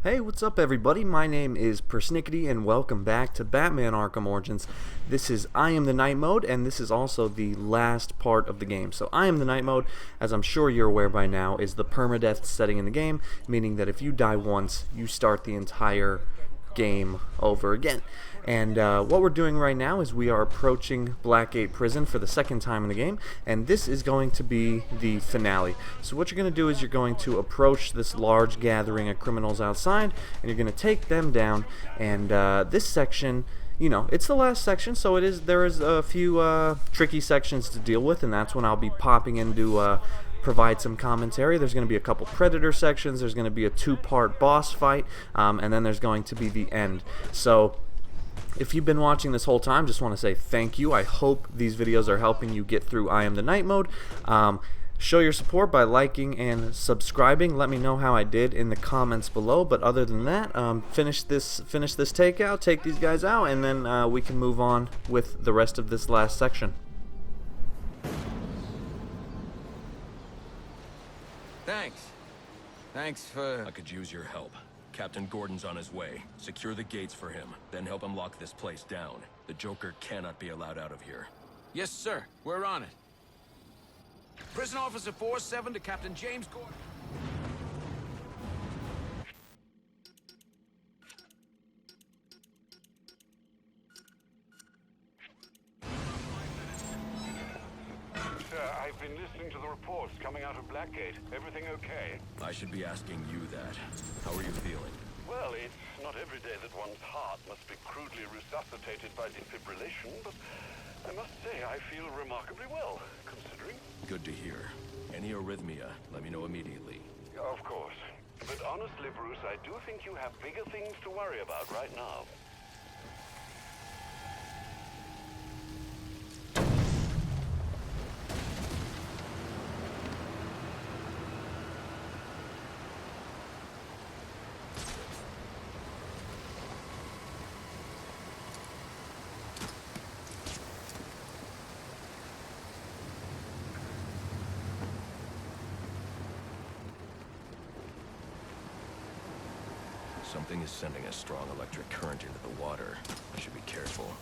Hey, what's up everybody? My name is PersNikity and welcome back to Batman Arkham Origins. This is I Am the Night mode, and this is also the last part of the game. So I Am the Night mode, as I'm sure you're aware by now, is the permadeath setting in the game, meaning that if you die once, you start the entire game over again. And what we're doing right now is we are approaching Blackgate Prison for the second time in the game, and this is going to be the finale. So what you're going to do is you're going to approach this large gathering of criminals outside, and you're going to take them down. And this section, you know, it's the last section, so there is a few tricky sections to deal with, and that's when I'll be popping into provide some commentary. There's going to be a couple Predator sections, there's going to be a two-part boss fight, and then there's going to be the end. So if you've been watching this whole time, just want to say thank you. I hope these videos are helping you get through I Am the Night mode. Show your support by liking and subscribing. Let me know how I did in the comments below. But other than that, finish this takeout, take these guys out, and then we can move on with the rest of this last section. Thanks for... I could use your help. Captain Gordon's on his way. Secure the gates for him, then help him lock this place down. The Joker cannot be allowed out of here. Yes, sir. We're on it. Prison Officer 4-7 to Captain James Gordon. I've been listening to the reports coming out of Blackgate. Everything okay? I should be asking you that. How are you feeling? Well, it's not every day that one's heart must be crudely resuscitated by defibrillation, but I must say I feel remarkably well, considering. Good to hear. Any arrhythmia, let me know immediately. Of course. But honestly, Bruce, I do think you have bigger things to worry about right now. Something is sending a strong electric current into the water. I should be careful.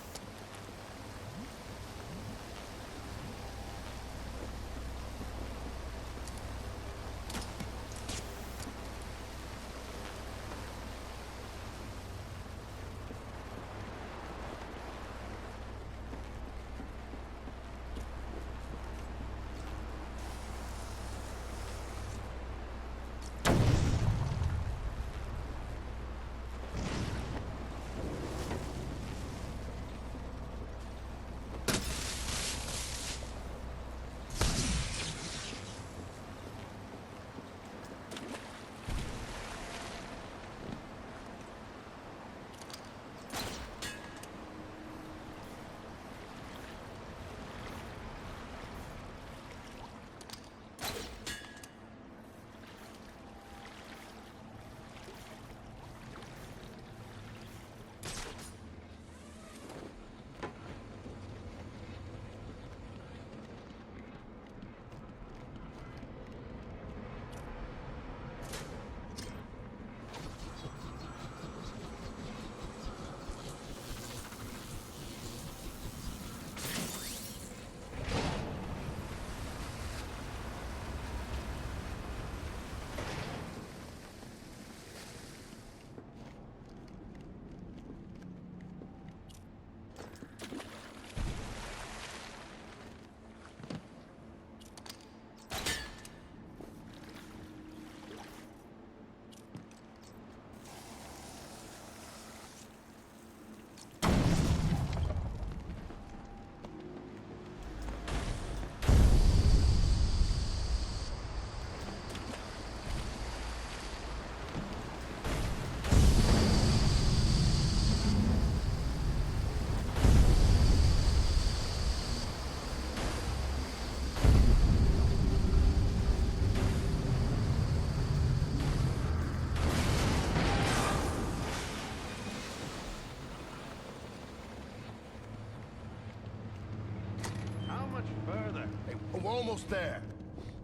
We're almost there.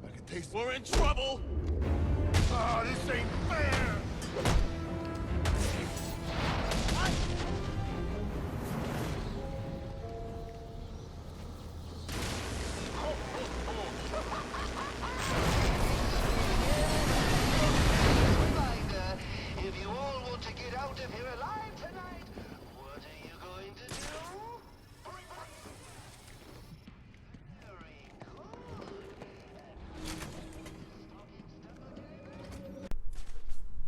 I can taste. We're in trouble! Ah, this ain't fair!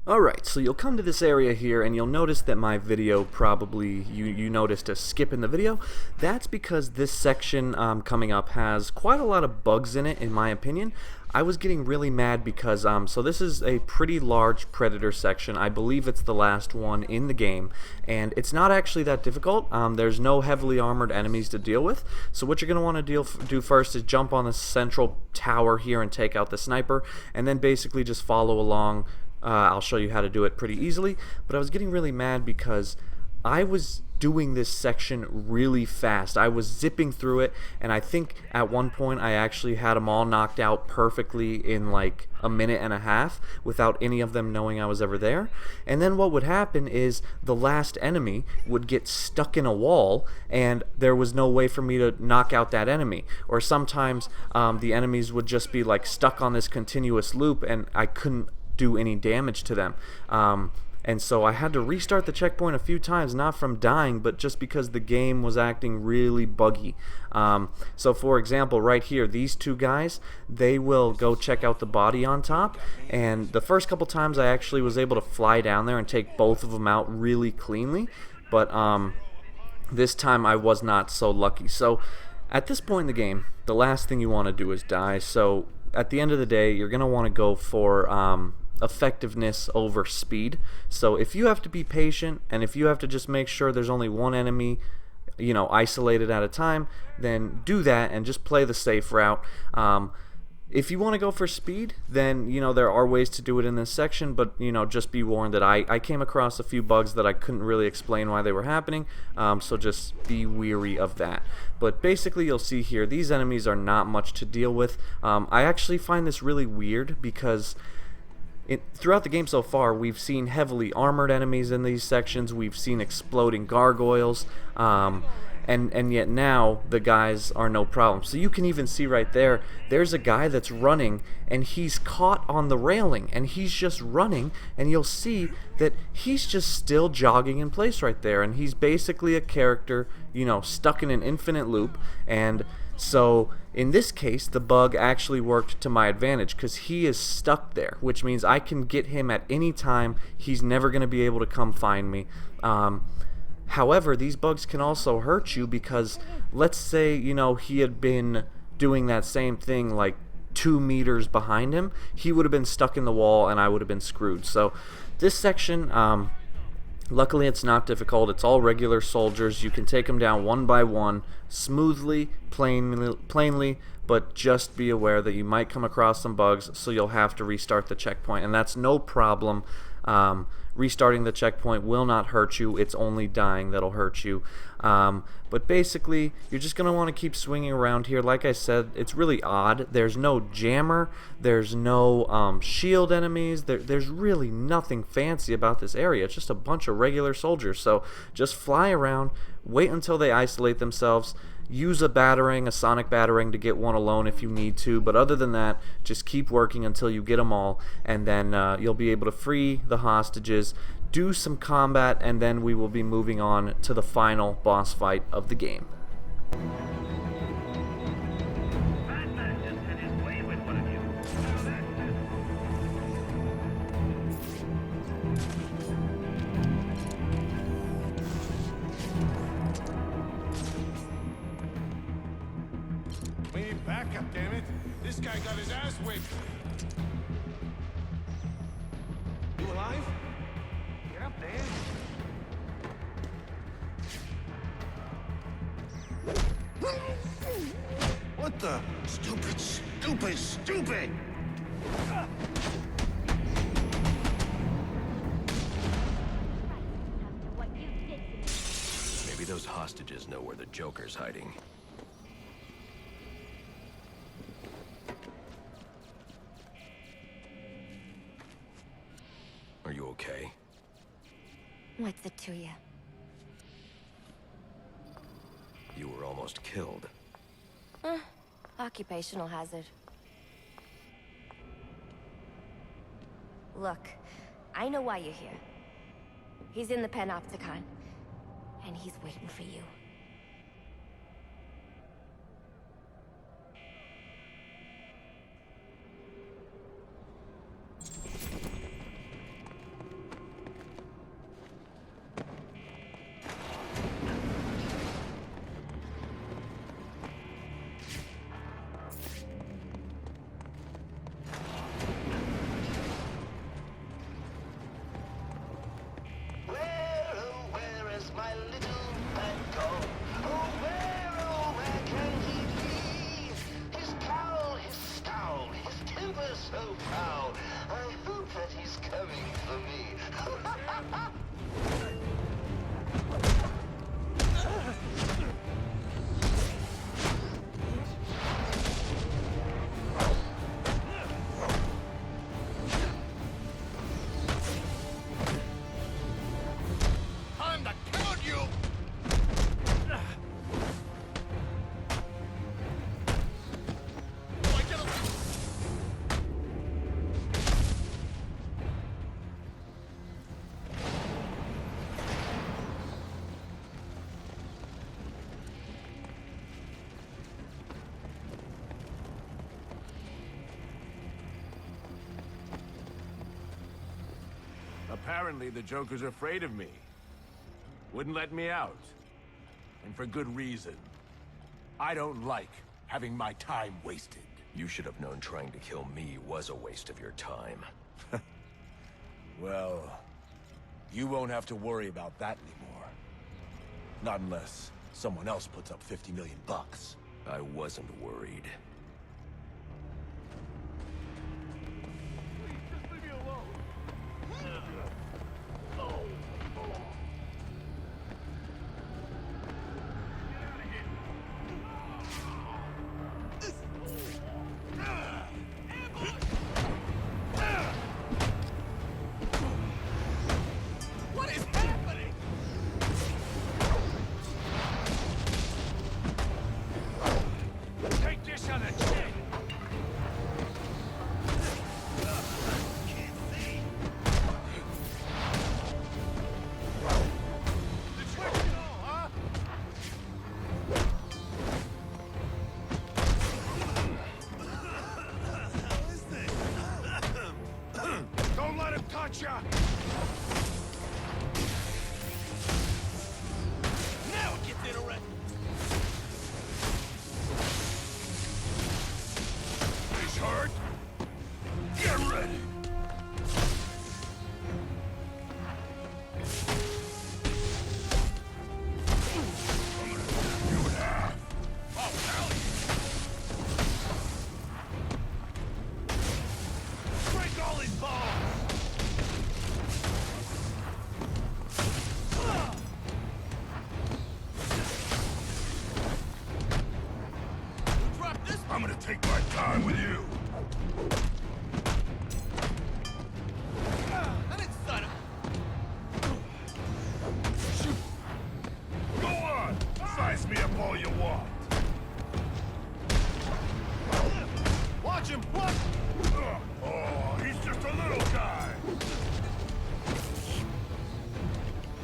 Alright, so you'll come to this area here and you'll notice that my video probably, you noticed a skip in the video. That's because this section coming up has quite a lot of bugs in it, in my opinion. I was getting really mad because, so this is a pretty large Predator section. I believe it's the last one in the game, and it's not actually that difficult. There's no heavily armored enemies to deal with, so what you're going to want to do first is jump on the central tower here and take out the sniper, and then basically just follow along. I'll show you how to do it pretty easily, but I was getting really mad because I was doing this section really fast. I was zipping through it, and I think at one point I actually had them all knocked out perfectly in like a minute and a half without any of them knowing I was ever there. And then what would happen is the last enemy would get stuck in a wall, and there was no way for me to knock out that enemy. Or sometimes the enemies would just be like stuck on this continuous loop, and I couldn't do any damage to them. And so I had to restart the checkpoint a few times, not from dying, but just because the game was acting really buggy. So for example, right here, these two guys, they will go check out the body on top, and the first couple times I actually was able to fly down there and take both of them out really cleanly, but this time I was not so lucky. So at this point in the game, the last thing you want to do is die. So at the end of the day, you're going to want to go for effectiveness over speed. So if you have to be patient, and if you have to just make sure there's only one enemy, you know, isolated at a time, then do that and just play the safe route. If you want to go for speed, then, you know, there are ways to do it in this section, but, you know, just be warned that I came across a few bugs that I couldn't really explain why they were happening, so just be weary of that. But basically, you'll see here, these enemies are not much to deal with. I actually find this really weird because throughout the game so far, we've seen heavily armored enemies in these sections, we've seen exploding gargoyles, and yet now the guys are no problem. So you can even see right there, there's a guy that's running, and he's caught on the railing, and he's just running, and you'll see that he's just still jogging in place right there, and he's basically a character, you know, stuck in an infinite loop. And so in this case, the bug actually worked to my advantage because he is stuck there, which means I can get him at any time. He's never going to be able to come find me. However, these bugs can also hurt you because, let's say, you know, he had been doing that same thing like 2 meters behind him, he would have been stuck in the wall and I would have been screwed. So this section, luckily it's not difficult. It's all regular soldiers. You can take them down one by one, smoothly, plainly, but just be aware that you might come across some bugs, so you'll have to restart the checkpoint, and that's no problem. Restarting the checkpoint will not hurt you. It's only dying that'll hurt you. But basically, you're just going to want to keep swinging around here. Like I said, it's really odd. There's no jammer. There's no shield enemies. There's really nothing fancy about this area. It's just a bunch of regular soldiers. So just fly around, wait until they isolate themselves. Use a battering, a sonic battering, to get one alone if you need to, but other than that, just keep working until you get them all, and then you'll be able to free the hostages, do some combat, and then we will be moving on to the final boss fight of the game. We need backup, damn it! This guy got his ass whipped! You alive? Get up there! What the? Stupid, stupid, stupid! Maybe those hostages know where the Joker's hiding. Are you okay? What's it to you? You were almost killed. Occupational hazard. Look, I know why you're here. He's in the Panopticon, and he's waiting for you. so foul. I hope that he's coming for me. Time to count you! Apparently, the Joker's afraid of me. Wouldn't let me out. And for good reason. I don't like having my time wasted. You should have known trying to kill me was a waste of your time. Well, you won't have to worry about that anymore. Not unless someone else puts up 50 million bucks. I wasn't worried. What is happening? Take this on the chin! Can't see! The trick and all, huh? How is this? Don't let him touch ya! Now it gets interesting. He's hurt. Get ready. I'm gonna snap you in half. Oh, hell yeah. Break all his bones. Drop this. I'm gonna take my time with you. I didn't sign him. Shoot. Go on. Size me up all you want. Watch him. What? Oh, he's just a little guy.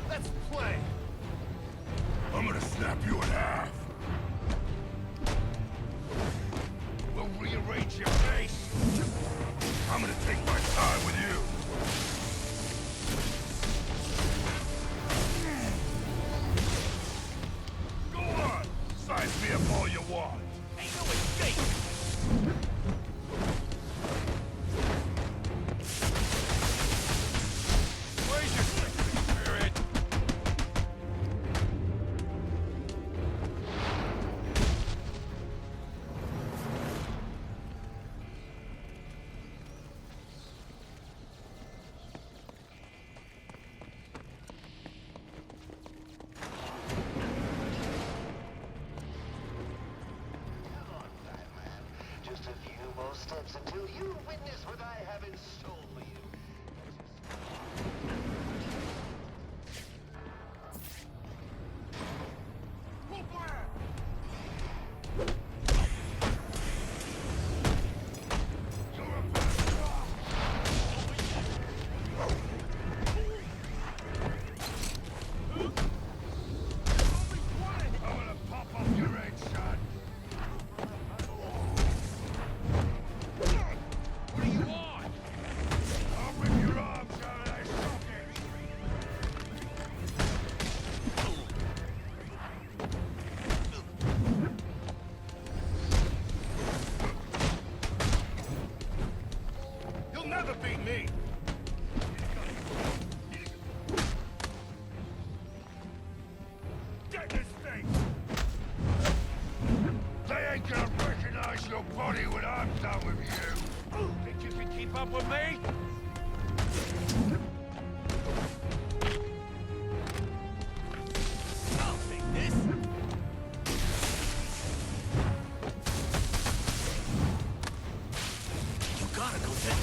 Let's play. I'm gonna snap you in half. We'll rearrange your face. I'm gonna take my time with you. Go on. Size me up all you want. Ain't no escape. Where's your spirit? Come on, Batman. Just a few more steps until you witness what I have in store for you. You're a bastard. I'm gonna pop off your head, son. What do you want? I'll rip your arms out of that socket. You'll never beat me. Get this thing. They ain't gonna recognize your body when I'm done with you. Think you up with me? I'll take this. You gotta go there.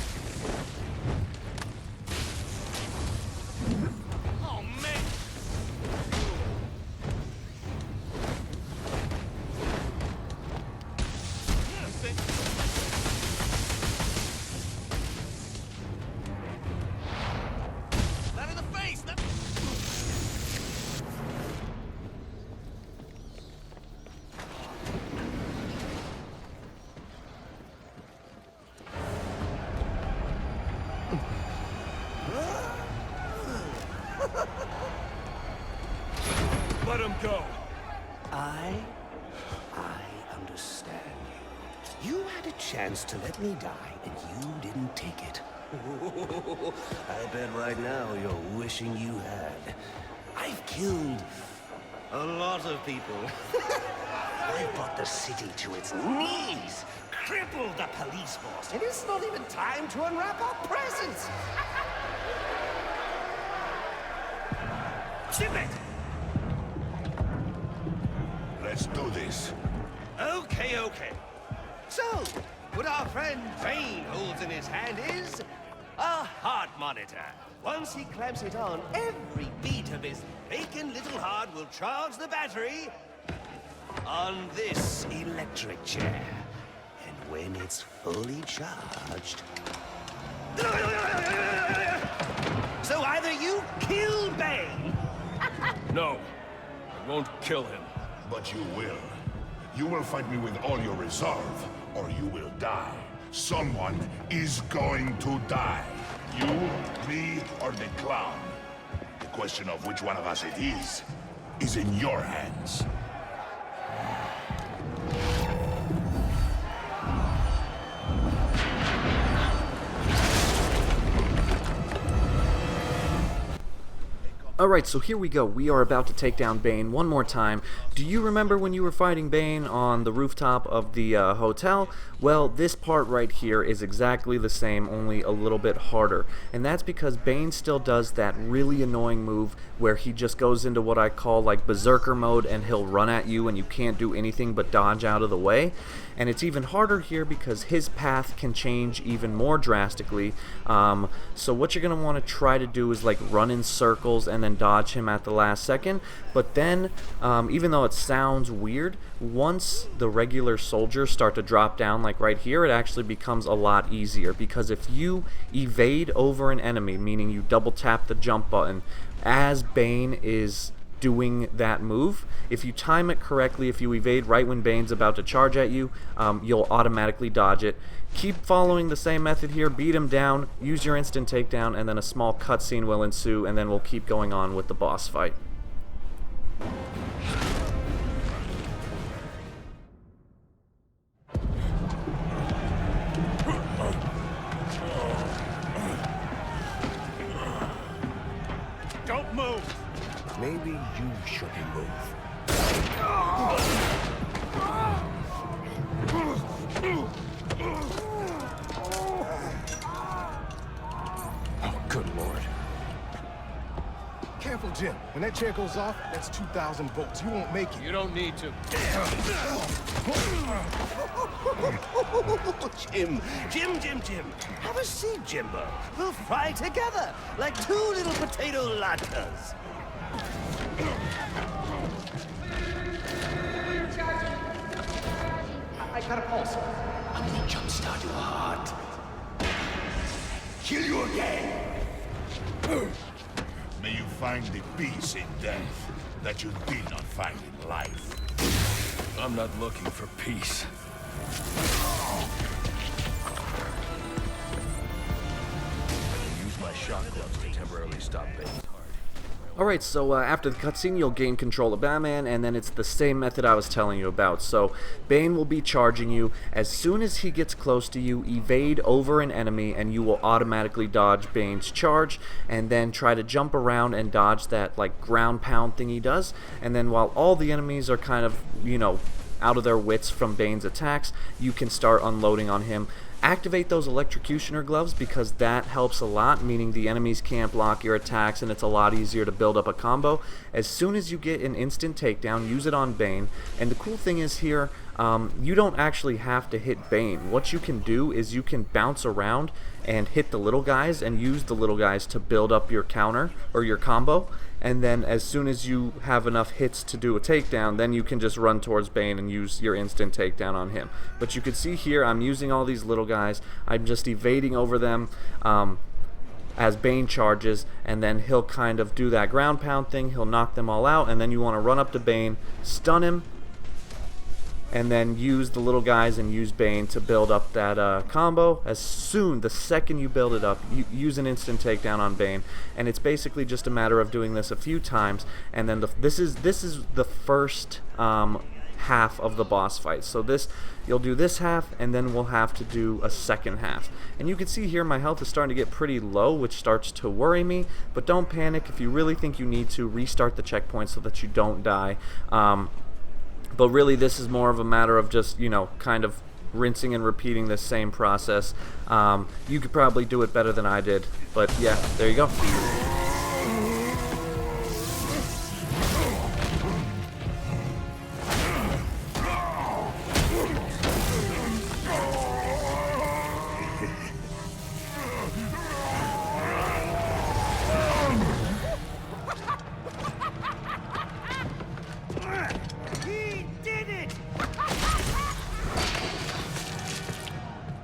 Oh, man! Not in the face! Not... Let him go. I understand you. You had a chance to let me die, and you didn't take it. I bet right now you're wishing you had. I've killed a lot of people. I brought the city to its knees, crippled the police force, and it's not even time to unwrap our presents. Ship it! Let's do this. Okay. So, what our friend Bane holds in his hand is a heart monitor. Once he clamps it on, every beat of his bacon little heart will charge the battery on this electric chair. And when it's fully charged... So either you kill Bane... No, I won't kill him. But you will. You will fight me with all your resolve, or you will die. Someone is going to die. You, me, or the clown. The question of which one of us it is in your hands. Alright, so here we go. We are about to take down Bane one more time. Do you remember when you were fighting Bane on the rooftop of the hotel? Well, this part right here is exactly the same, only a little bit harder. And that's because Bane still does that really annoying move where he just goes into what I call like berserker mode, and he'll run at you and you can't do anything but dodge out of the way. And it's even harder here because his path can change even more drastically. So what you're going to want to try to do is like run in circles and then dodge him at the last second. But then, even though it sounds weird, once the regular soldiers start to drop down like right here, it actually becomes a lot easier, because if you evade over an enemy, meaning you double tap the jump button as Bane is doing that move, if you time it correctly, if you evade right when Bane's about to charge at you, you'll automatically dodge it. Keep following the same method here, beat him down, use your instant takedown, and then a small cutscene will ensue, and then we'll keep going on with the boss fight. Don't move! Maybe you shouldn't move. Oh, good lord. Careful, Jim. When that chair goes off, that's 2,000 volts. You won't make it. You don't need to. Jim. Have a seat, Jimbo. We'll fry together like two little potato latkes. I got a pulse. I'm gonna jumpstart your heart. Kill you again. May you find the peace in death that you did not find in life. I'm not looking for peace. Use my shock gloves to temporarily stop Bane's heart. Alright, so after the cutscene, you'll gain control of Batman, and then it's the same method I was telling you about. So, Bane will be charging you. As soon as he gets close to you, evade over an enemy, and you will automatically dodge Bane's charge, and then try to jump around and dodge that, like, ground pound thing he does. And then while all the enemies are kind of, you know, out of their wits from Bane's attacks, you can start unloading on him. Activate those electrocutioner gloves because that helps a lot, meaning the enemies can't block your attacks and it's a lot easier to build up a combo. As soon as you get an instant takedown, use it on Bane. And the cool thing is here, you don't actually have to hit Bane. What you can do is you can bounce around and hit the little guys and use the little guys to build up your counter or your combo. And then as soon as you have enough hits to do a takedown, then you can just run towards Bane and use your instant takedown on him. But you can see here I'm using all these little guys. I'm just evading over them as Bane charges, and then he'll kind of do that ground pound thing. He'll knock them all out, and then you want to run up to Bane, stun him, and then use the little guys and use Bane to build up that combo. The second you build it up, you use an instant takedown on Bane, and it's basically just a matter of doing this a few times. And then this is the first half of the boss fight. So you'll do this half, and then we'll have to do a second half. And you can see here my health is starting to get pretty low, which starts to worry me. But don't panic. If you really think you need to, restart the checkpoint so that you don't die. But really, this is more of a matter of just, kind of rinsing and repeating this same process. You could probably do it better than I did. But yeah, there you go.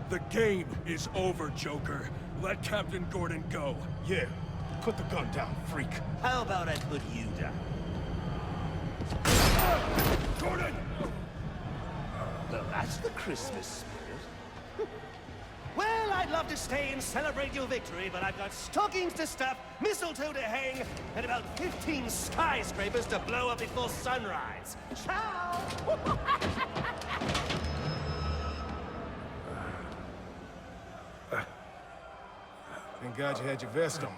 The game is over, Joker. Let Captain Gordon go. Yeah, put the gun down, freak. How about I put you down? Gordon! Well, that's the Christmas spirit. Well, I'd love to stay and celebrate your victory, but I've got stockings to stuff, mistletoe to hang, and about 15 skyscrapers to blow up before sunrise. Ciao! Thank God you had your vest on.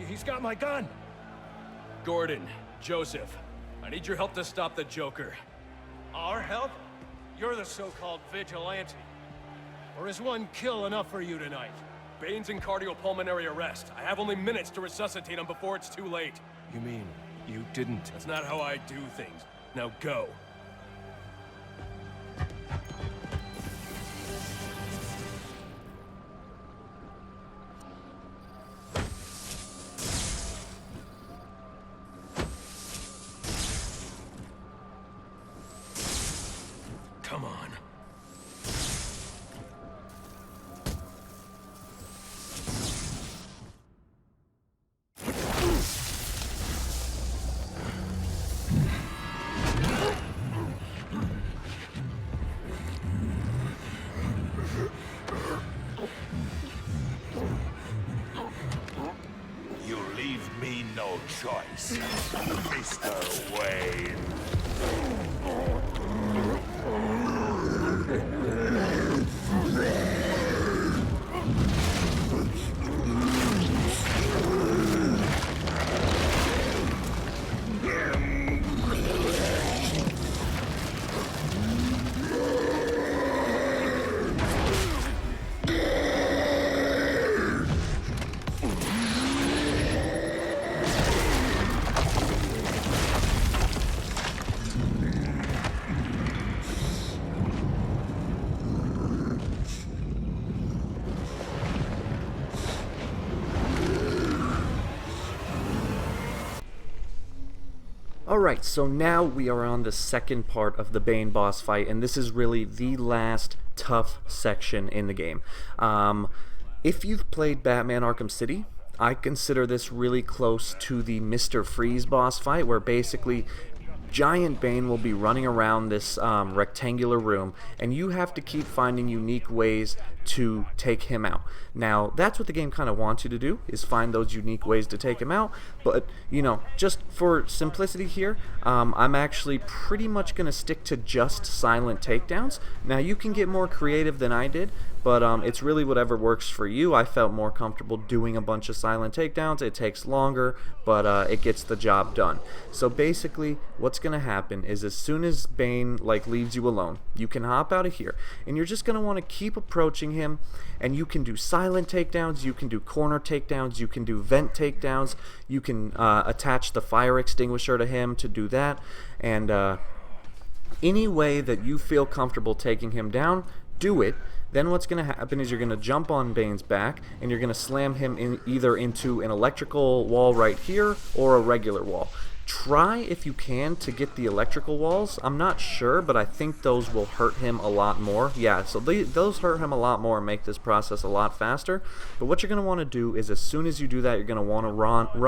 He's got my gun! Gordon, Joseph, I need your help to stop the Joker. Our help? You're the so-called vigilante. Or is one kill enough for you tonight? Bane's in cardiopulmonary arrest. I have only minutes to resuscitate him before it's too late. You mean you didn't? That's not how I do things. Now go. Come on. You leave me no choice, Mr. Wayne. Alright, so now we are on the second part of the Bane boss fight, and this is really the last tough section in the game. If you've played Batman Arkham City, I consider this really close to the Mr. Freeze boss fight, where basically giant Bane will be running around this rectangular room, and you have to keep finding unique ways to take him out. Now, that's what the game kind of wants you to do, is find those unique ways to take him out, but, you know, just for simplicity here, I'm actually pretty much going to stick to just silent takedowns. Now, you can get more creative than I did, but it's really whatever works for you. I felt more comfortable doing a bunch of silent takedowns. It takes longer, but it gets the job done. So basically, what's going to happen is as soon as Bane leaves you alone, you can hop out of here, and you're just going to want to keep approaching him, and you can do silent takedowns, you can do corner takedowns, you can do vent takedowns, you can attach the fire extinguisher to him to do that, and any way that you feel comfortable taking him down, do it. Then what's going to happen is you're going to jump on Bane's back, and you're going to slam him either into an electrical wall right here or a regular wall. Try, if you can, to get the electrical walls. I'm not sure, but I think those will hurt him a lot more. Yeah, so those hurt him a lot more and make this process a lot faster. But what you're going to want to do is as soon as you do that, you're going to want to run. You're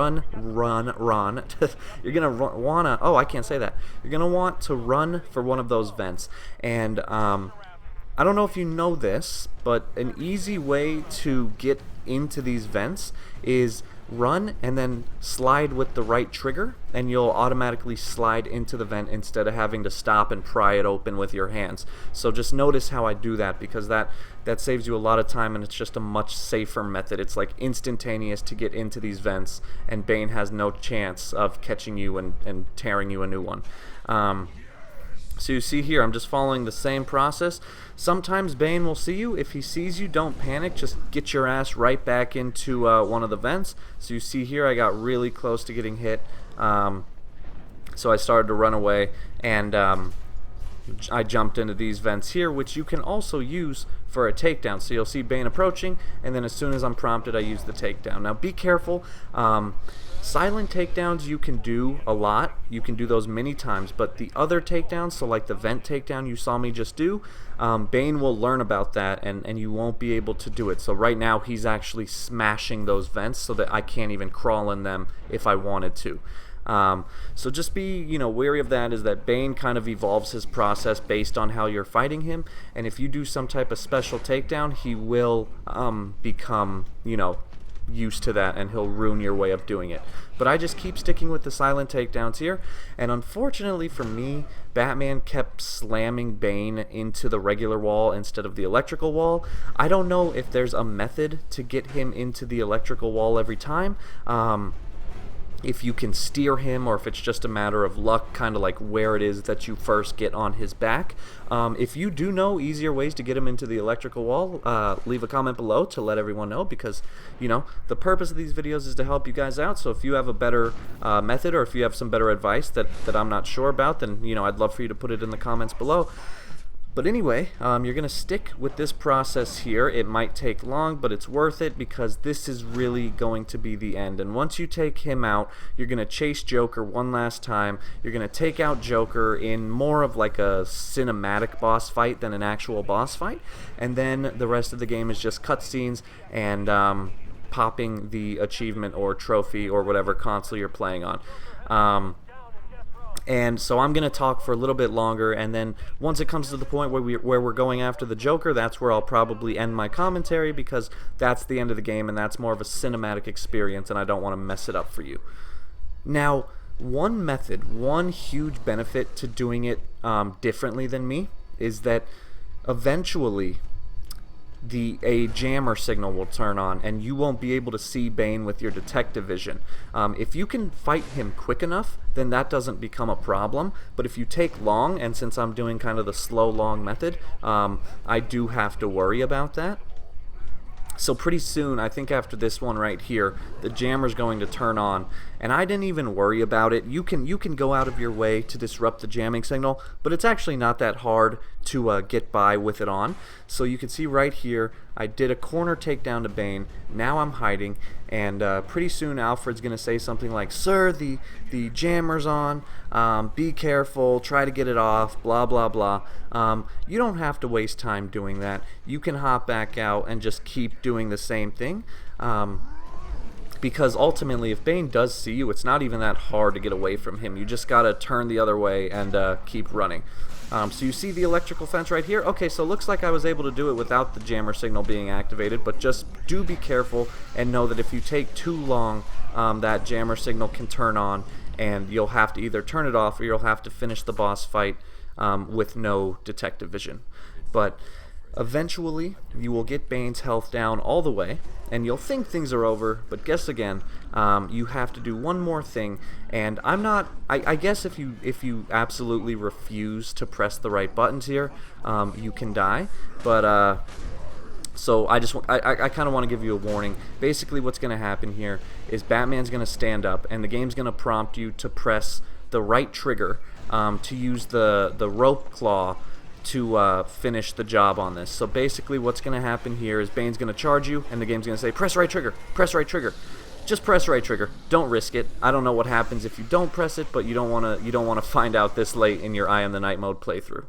going to want to, oh, I can't say that. You're going to want to run for one of those vents. And I don't know if you know this, but an easy way to get into these vents is run and then slide with the right trigger, and you'll automatically slide into the vent instead of having to stop and pry it open with your hands. So just notice how I do that, because that saves you a lot of time, and it's just a much safer method. It's like instantaneous to get into these vents, and Bane has no chance of catching you and tearing you a new one. So you see here, I'm just following the same process. Sometimes Bane will see you. If he sees you, don't panic. Just get your ass right back into one of the vents. So you see here, I got really close to getting hit. So I started to run away, and I jumped into these vents here, which you can also use for a takedown. So you'll see Bane approaching, and then as soon as I'm prompted, I use the takedown. Now be careful. Silent takedowns you can do a lot. You can do those many times, but the other takedowns, so like the vent takedown you saw me just do, Bane will learn about that, and you won't be able to do it. So right now he's actually smashing those vents so that I can't even crawl in them if I wanted to. So just be, wary of that, is that Bane kind of evolves his process based on how you're fighting him, and if you do some type of special takedown, he will become, used to that, and he'll ruin your way of doing it. But I just keep sticking with the silent takedowns here, and unfortunately for me, Batman kept slamming Bane into the regular wall instead of the electrical wall. I don't know if there's a method to get him into the electrical wall every time. If you can steer him, or if it's just a matter of luck, kind of like where it is that you first get on his back. If you do know easier ways to get him into the electrical wall, leave a comment below to let everyone know, because the purpose of these videos is to help you guys out. So if you have a better method, or if you have some better advice that I'm not sure about, then I'd love for you to put it in the comments below. But anyway, you're going to stick with this process here. It might take long, but it's worth it, because this is really going to be the end. And once you take him out, you're going to chase Joker one last time. You're going to take out Joker in more of like a cinematic boss fight than an actual boss fight. And then the rest of the game is just cutscenes and popping the achievement or trophy or whatever console you're playing on. And so I'm going to talk for a little bit longer, and then once it comes to the point where we're going after the Joker, that's where I'll probably end my commentary, because that's the end of the game, and that's more of a cinematic experience, and I don't want to mess it up for you. Now, one huge benefit to doing it differently than me is that eventually a jammer signal will turn on, and you won't be able to see Bane with your detective vision. If you can fight him quick enough, then that doesn't become a problem. But if you take long, and since I'm doing kind of the slow long method, I do have to worry about that. So pretty soon, I think after this one right here, the jammer's going to turn on, and I didn't even worry about it. You can go out of your way to disrupt the jamming signal, but it's actually not that hard to get by with it on. So you can see right here, I did a corner takedown to Bane. Now I'm hiding, and pretty soon Alfred's going to say something like, "Sir, the jammer's on. Be careful. Try to get it off. Blah blah blah." You don't have to waste time doing that. You can hop back out and just keep doing the same thing. because ultimately if Bane does see you, it's not even that hard to get away from him. You just gotta turn the other way and keep running. So you see the electrical fence right here? Okay, so it looks like I was able to do it without the jammer signal being activated, but just do be careful and know that if you take too long, that jammer signal can turn on, and you'll have to either turn it off or you'll have to finish the boss fight with no detective vision. But eventually, you will get Bane's health down all the way, and you'll think things are over, but guess again, you have to do one more thing, and I guess if you absolutely refuse to press the right buttons here, you can die, but, so I kind of want to give you a warning. Basically what's going to happen here is Batman's going to stand up, and the game's going to prompt you to press the right trigger, to use the rope claw to finish the job on this. So basically what's going to happen here is Bane's going to charge you, and the game's going to say, press right trigger, press right trigger. Just press right trigger. Don't risk it. I don't know what happens if you don't press it, but you don't want to find out this late in your I Am the Night mode playthrough.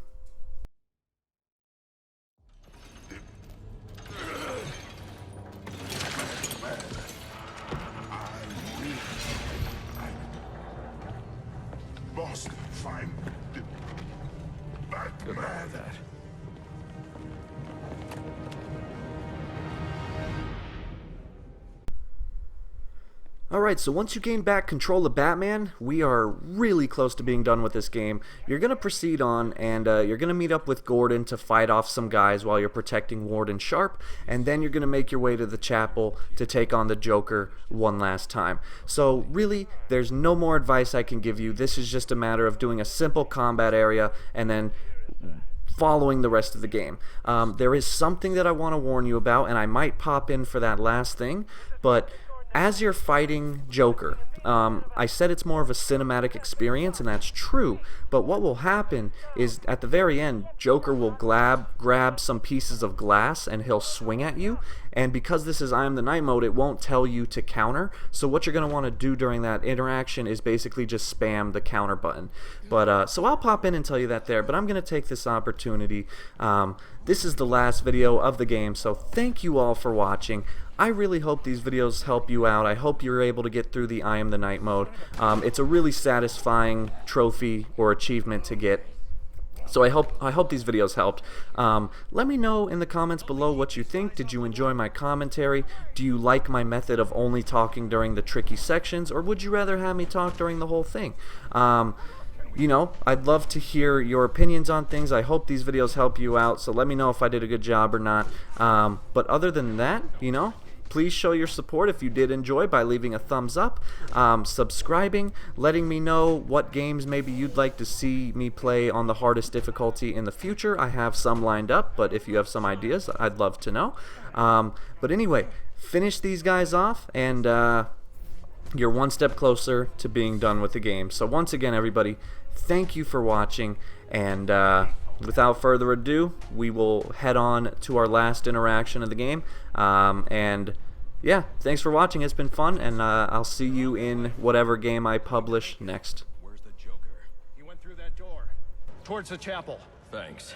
Must find Batman. Alright, so once you gain back control of Batman, we are really close to being done with this game. You're going to proceed on, and you're going to meet up with Gordon to fight off some guys while you're protecting Warden Sharp, and then you're going to make your way to the chapel to take on the Joker one last time. So really, there's no more advice I can give you. This is just a matter of doing a simple combat area and then following the rest of the game. There is something that I want to warn you about, and I might pop in for that last thing, but as you're fighting Joker, I said it's more of a cinematic experience, and that's true, but what will happen is at the very end, Joker will grab some pieces of glass and he'll swing at you, and because this is I Am the Night mode, it won't tell you to counter, so what you're going to want to do during that interaction is basically just spam the counter button. But so I'll pop in and tell you that there, but I'm going to take this opportunity. This is the last video of the game, so thank you all for watching. I really hope these videos help you out. I hope you're able to get through the I Am the Night mode. It's a really satisfying trophy or achievement to get. So I hope these videos helped. Let me know in the comments below what you think. Did you enjoy my commentary? Do you like my method of only talking during the tricky sections, or would you rather have me talk during the whole thing? You know, I'd love to hear your opinions on things. I hope these videos help you out, so let me know if I did a good job or not. But other than that, you know, please show your support if you did enjoy by leaving a thumbs up, subscribing, letting me know what games maybe you'd like to see me play on the hardest difficulty in the future. I have some lined up, but if you have some ideas, I'd love to know. But anyway, finish these guys off, and you're one step closer to being done with the game. So once again, everybody, thank you for watching, and without further ado, we will head on to our last interaction of the game. And yeah, thanks for watching. It's been fun, and I'll see you in whatever game I publish next. Where's the Joker? He went through that door, towards the chapel. Thanks.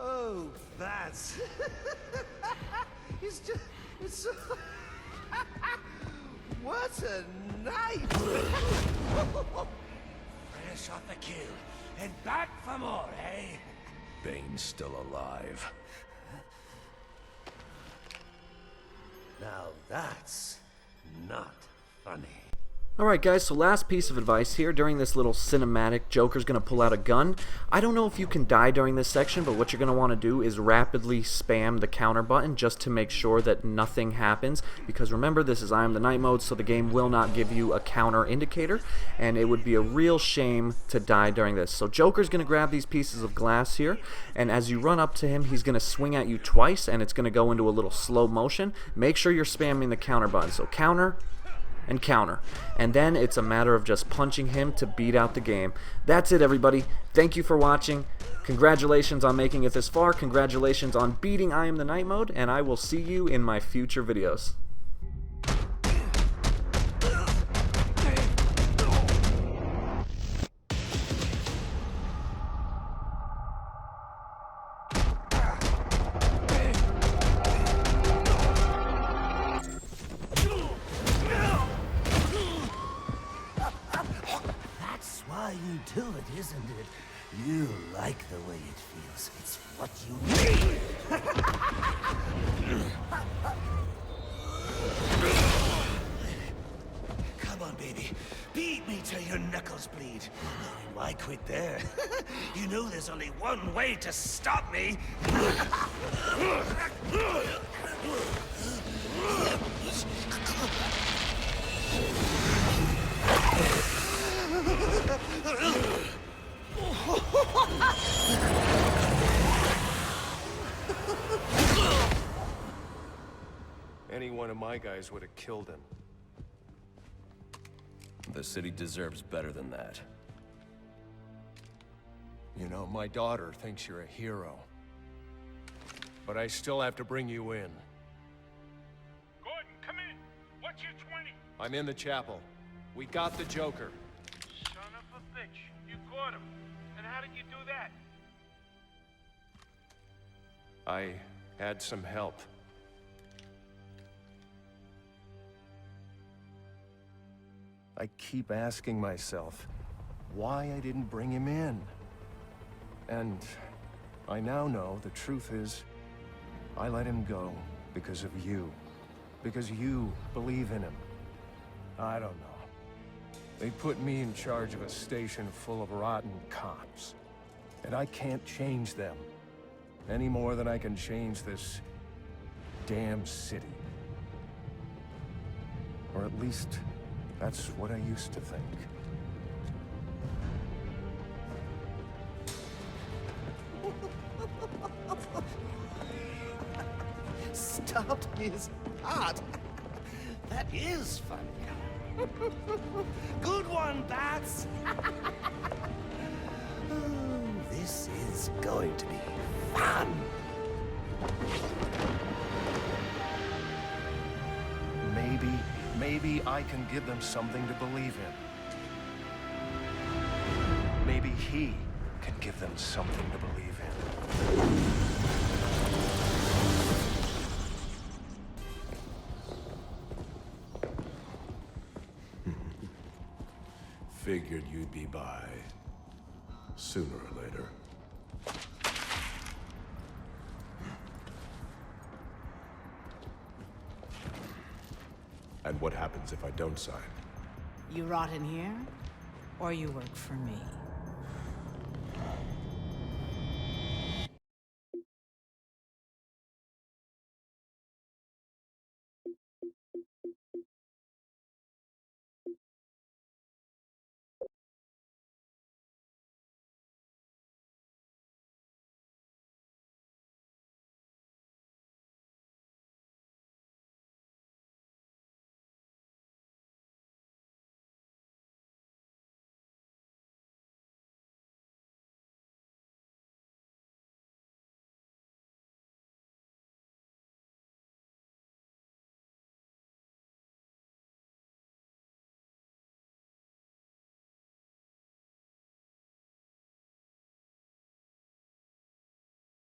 Oh, that's... it's so... What a night! Fresh off the kill, and back for more, eh? Bane's still alive. Now that's not funny. Alright guys, so last piece of advice here. During this little cinematic, Joker's going to pull out a gun. I don't know if you can die during this section, but what you're going to want to do is rapidly spam the counter button just to make sure that nothing happens, because remember, this is I Am the Night mode, so the game will not give you a counter indicator, and it would be a real shame to die during this. So Joker's going to grab these pieces of glass here, and as you run up to him, he's going to swing at you twice, and it's going to go into a little slow motion. Make sure you're spamming the counter button. So counter, and counter. And then it's a matter of just punching him to beat out the game. That's it, everybody. Thank you for watching. Congratulations on making it this far. Congratulations on beating I Am the Night mode, and I will see you in my future videos. That's why you do it, isn't it? You like the way it feels. It's what you need. Come on, baby. Beat me till your knuckles bleed. Why quit there? You know there's only one way to stop me. Any one of my guys would have killed him. The city deserves better than that. You know, my daughter thinks you're a hero. But I still have to bring you in. Gordon, come in. What's your 20? I'm in the chapel. We got the Joker. Son of a bitch. You caught him. And how did you do that? I had some help. I keep asking myself why I didn't bring him in. And I now know the truth is I let him go because of you. Because you believe in him. I don't know. They put me in charge of a station full of rotten cops. And I can't change them. Any more than I can change this damn city. Or at least, that's what I used to think. Stopped his heart. That is funny. Good one, Bats. Oh, this is going to be fun. Maybe I can give them something to believe in. Maybe he can give them something to believe in. Figured you'd be by. Sooner or later. And what happens if I don't sign? You rot in here, or you work for me?